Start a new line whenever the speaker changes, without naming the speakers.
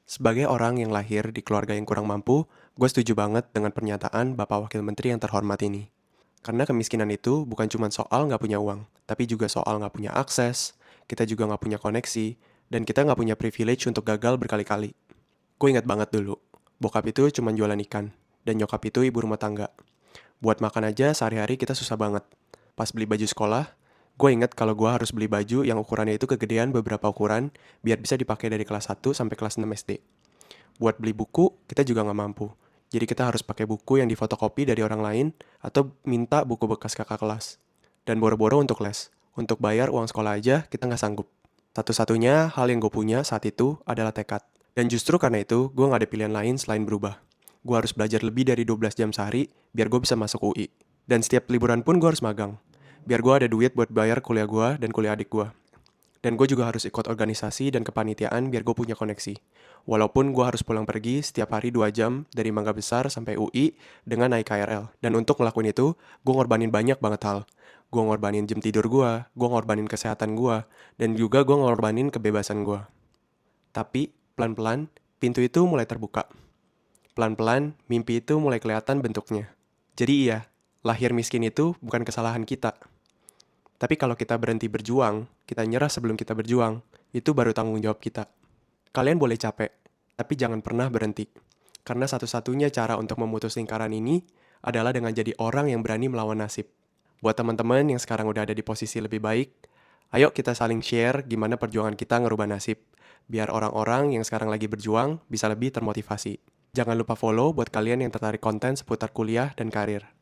Sebagai orang yang lahir di keluarga yang kurang mampu, gue setuju banget dengan pernyataan Bapak Wakil Menteri yang terhormat ini. Karena kemiskinan itu bukan cuma soal nggak punya uang, tapi juga soal nggak punya akses, kita juga nggak punya koneksi, dan kita nggak punya privilege untuk gagal berkali-kali. Gue ingat banget dulu, bokap itu cuma jualan ikan, dan nyokap itu ibu rumah tangga. Buat makan aja sehari-hari kita susah banget. Pas beli baju sekolah, gue inget kalau gue harus beli baju yang ukurannya itu kegedean beberapa ukuran, biar bisa dipakai dari kelas 1 sampai kelas 6 SD. Buat beli buku, kita juga nggak mampu. Jadi kita harus pakai buku yang difotokopi dari orang lain atau minta buku bekas kakak kelas. Dan boro-boro untuk les. Untuk bayar uang sekolah aja kita nggak sanggup. Satu-satunya hal yang gue punya saat itu adalah tekad. Dan justru karena itu, gue nggak ada pilihan lain selain berubah. Gue harus belajar lebih dari 12 jam sehari biar gue bisa masuk UI. Dan setiap liburan pun gue harus magang. Biar gue ada duit buat bayar kuliah gue dan kuliah adik gue. Dan gue juga harus ikut organisasi dan kepanitiaan biar gue punya koneksi. Walaupun gue harus pulang pergi setiap hari 2 jam dari Mangga Besar sampai UI dengan naik KRL. Dan untuk ngelakuin itu, gue ngorbanin banyak banget hal. Gue ngorbanin jam tidur gue ngorbanin kesehatan gue, dan juga gue ngorbanin kebebasan gue. Tapi, pelan-pelan, pintu itu mulai terbuka. Pelan-pelan, mimpi itu mulai kelihatan bentuknya. Jadi iya, lahir miskin itu bukan kesalahan kita. Tapi kalau kita berhenti berjuang, kita nyerah sebelum kita berjuang, itu baru tanggung jawab kita. Kalian boleh capek, tapi jangan pernah berhenti. Karena satu-satunya cara untuk memutus lingkaran ini adalah dengan jadi orang yang berani melawan nasib. Buat teman-teman yang sekarang udah ada di posisi lebih baik, ayo kita saling share gimana perjuangan kita ngerubah nasib. Biar orang-orang yang sekarang lagi berjuang bisa lebih termotivasi. Jangan lupa follow buat kalian yang tertarik konten seputar kuliah dan karir.